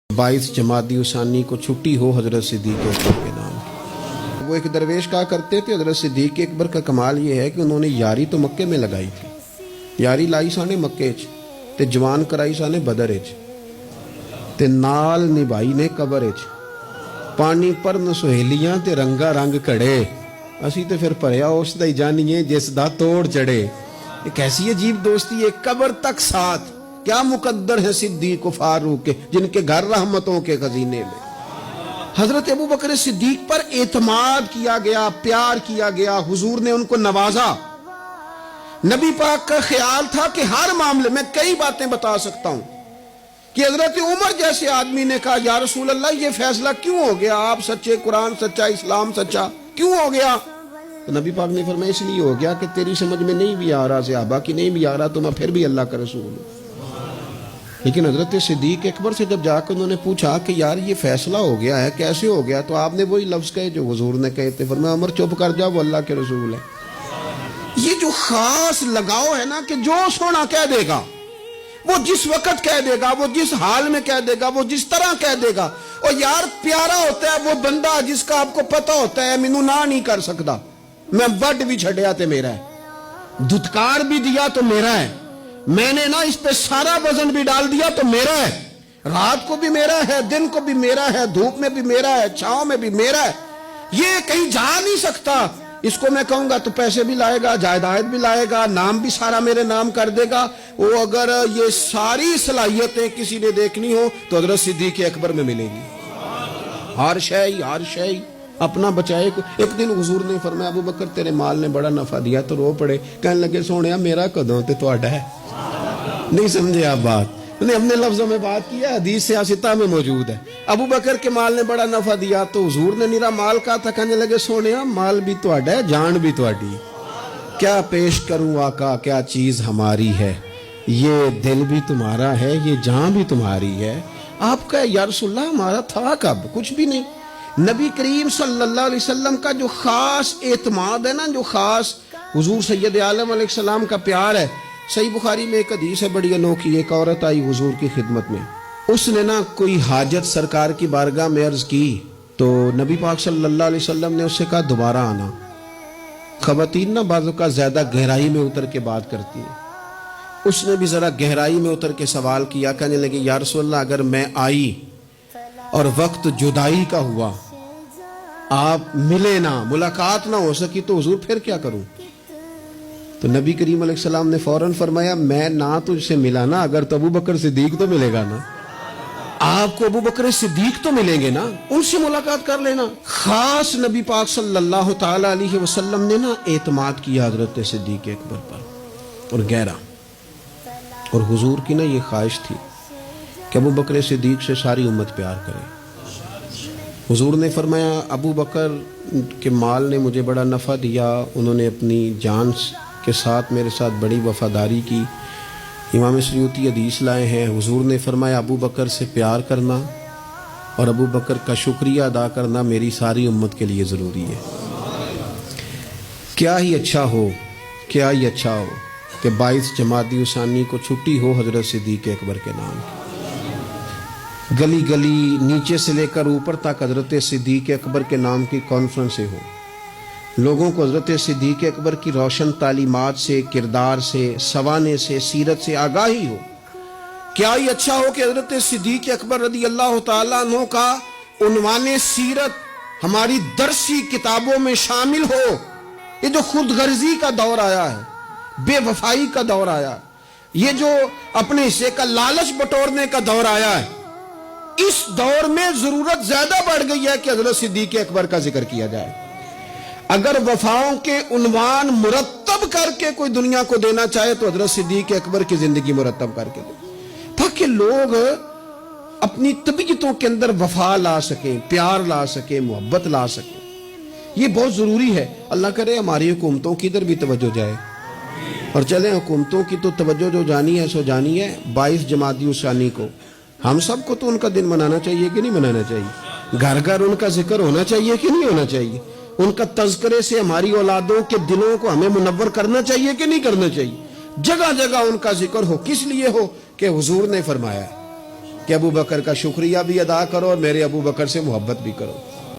22 जमादी उसानी को छुट्टी हो हजरत सिद्दीक अकबर के नाम। वो एक दरवेश कहा करते थे हजरत सिद्दीक अकबर का कमाल ये है कि उन्होंने यारी तो मक्के में लगाई थी, यारी लाई साने मक्के च ते जवान कराई साने बदर च ते नाल निभाई ने कबर च पानी भरन सुहेलियां ते रंगा रंग घड़े असी ते फिर भरिया उस दा ही जानिए जिस दा तोड़ चढ़े। एक ऐसी अजीब दोस्ती है, कबर तक साथ। क्या मुकद्दर है सिद्दीक फारूक के जिनके घर रहमतों के खजीने में। हजरत अबू बकर सिद्दीक पर एतमाद किया गया, प्यार किया गया, हुजूर ने उनको नवाजा। नबी पाक का ख्याल था कि हर मामले में कई बातें बता सकता हूं कि हजरत उमर जैसे आदमी ने कहा या रसूल अल्लाह ये फैसला क्यों हो गया, आप सच्चे, कुरान सच्चा, इस्लाम सच्चा, क्यों हो गया? तो नबी पाक ने फरमाया इसलिए हो गया कि तेरी समझ में नहीं भी आ रहा, सहाबा की नहीं भी आ रहा, तो मैं फिर भी अल्लाह का रसूल हूं। लेकिन हजरत सिद्दीक अकबर से जब जाकर उन्होंने पूछा कि यार ये फैसला हो गया है, कैसे हो गया, तो आपने वही लफ्ज कहे जो हुजूर ने कहे थे, फरमाया उमर चुप कर जाओ, वो अल्लाह के रसूल है। ये जो खास लगाव है ना कि जो सोना कह देगा, वो जिस वक्त कह देगा, वो जिस हाल में कह देगा, वो जिस तरह कह देगा। और यार प्यारा होता है वो बंदा जिसका आपको पता होता है मैनू ना नहीं कर सकता, मैं वड भी छड़िया तो मेरा है, धुतकार भी दिया तो मेरा है, मैंने ना इस पे सारा वजन भी डाल दिया तो मेरा है, रात को भी मेरा है, दिन को भी मेरा है, धूप में भी मेरा है, छांव में भी मेरा है, ये कहीं जा नहीं सकता। इसको मैं कहूंगा तो पैसे भी लाएगा, जायदाद भी लाएगा, नाम भी सारा मेरे नाम कर देगा। वो अगर ये सारी सलाहियतें किसी ने देखनी हो तो हजरत सिद्दीक अकबर में मिलेगी। हर शय अपना बचाए। एक दिन हुजूर ने फरमाया अबू बकर तेरे माल ने बड़ा नफा दिया, तो रो पड़े, कहने लगे सोनिया मेरा कदों ते तुहाडा है। नहीं समझे आप बात, हमने लफ्जों में बात किया, हदीस सियासता में मौजूद है। अबू बकर के माल ने बड़ा नफा दिया तो हुजूर ने निरा माल कहा था, कहने लगे सोनिया माल भी तुहाडा है, जान भी तुहाडी, क्या पेश करूं आका, क्या चीज हमारी है, ये दिल भी तुम्हारा है, ये जान भी तुम्हारी है। आपका या रसूलल्लाह हमारा था कब, कुछ भी नहीं। नबी करीम सल्लल्लाहु अलैहि वसल्लम का जो खास एतमाद है ना, जो खास हुजूर सैयद आलम अलैहिस्सलाम का प्यार है। सही बुखारी में एक हदीस है बड़ी अनोखी, एक औरत आई हुजूर की खिदमत में, उसने ना कोई हाजत सरकार की बारगाह में अर्ज की, तो नबी पाक सल्लल्लाहु अलैहि वसल्लम ने उससे कहा दोबारा आना। खवातीन ना बाज़ों का ज्यादा गहराई में उतर के बात करती है, उसने भी जरा गहराई में उतर के सवाल किया, कहने लगी या रसूलल्लाह अगर मैं आई और वक्त जुदाई का हुआ, आप मिले ना, मुलाकात ना हो सकी, तो हुजूर फिर क्या करूं? तो नबी करीम अलैहिस्सलाम ने फौरन फरमाया मैं ना तुझसे मिला ना, अगर तो अबू बकर सिद्दीक तो मिलेगा ना, आपको अबू बकर सिद्दीक तो मिलेंगे ना, उनसे मुलाकात कर लेना। खास नबी पाक सल्लल्लाहु ताला अलैहि वसल्लम ने ना एतमाद किया हजरत सिद्दीक अकबर पर, और गहरा। और हुजूर की ना ये ख्वाहिश थी कि अबू बकर सिद्दीक से सारी उम्मत प्यार करे। हुजूर ने फरमाया अबू बकर के माल ने मुझे बड़ा नफ़ा दिया, उन्होंने अपनी जान के साथ मेरे साथ बड़ी वफादारी की। इमाम सयूती हदीस लाए हैं, हुजूर ने फरमाया अबू बकर से प्यार करना और अबू बकर का शुक्रिया अदा करना मेरी सारी उम्मत के लिए ज़रूरी है। क्या ही अच्छा हो कि 22 जमादी उसानी को छुट्टी हो हजरत सिद्दीक अकबर के नाम की। गली गली नीचे से लेकर ऊपर तक हजरत सिद्दीक अकबर के नाम की कॉन्फ्रेंसें हो, लोगों को हजरत सिद्दीक अकबर की रोशन तालीमात से, किरदार से, सवाने से, सीरत से आगाही हो। क्या ही अच्छा हो कि हजरत सिद्दीक अकबर रदी अल्लाह ताला अन्हु का उन्वाने सीरत हमारी दरसी किताबों में शामिल हो। ये जो खुदगर्जी का दौर आया है, बेवफाई का दौर आया, ये जो अपने हिस्से का लालच बटोरने का दौर आया है, इस दौर में जरूरत ज्यादा बढ़ गई है कि हजरत सिद्दीक अकबर का जिक्र किया जाए। अगर वफाओं के उन्वान मुरत्तब करके कोई दुनिया को देना चाहे तो हजरत सिद्दीक अकबर की जिंदगी मुरत्तब करके दे, ताकि लोग अपनी तबीयतों के अंदर वफा ला सकें, प्यार ला सकें, मोहब्बत ला सकें। ये बहुत जरूरी है। अल्लाह करे हमारी हुकूमतों की इधर भी तवज्जो जाए, और चले हुकूमतों की तो तवज्जो जो जानी है सो जानी है। 22 जमादी उसानी को हम सबको तो उनका दिन मनाना चाहिए कि नहीं मनाना चाहिए? घर घर उनका जिक्र होना चाहिए कि नहीं होना चाहिए? उनका तज़किरे से हमारी औलादों के दिलों को हमें मुनव्वर करना चाहिए कि नहीं करना चाहिए? जगह जगह उनका जिक्र हो। किस लिए हो? कि हुजूर ने फरमाया کہ ابو بکر کا شکریہ بھی ادا کرو اور میرے ابو بکر سے محبت بھی کرو.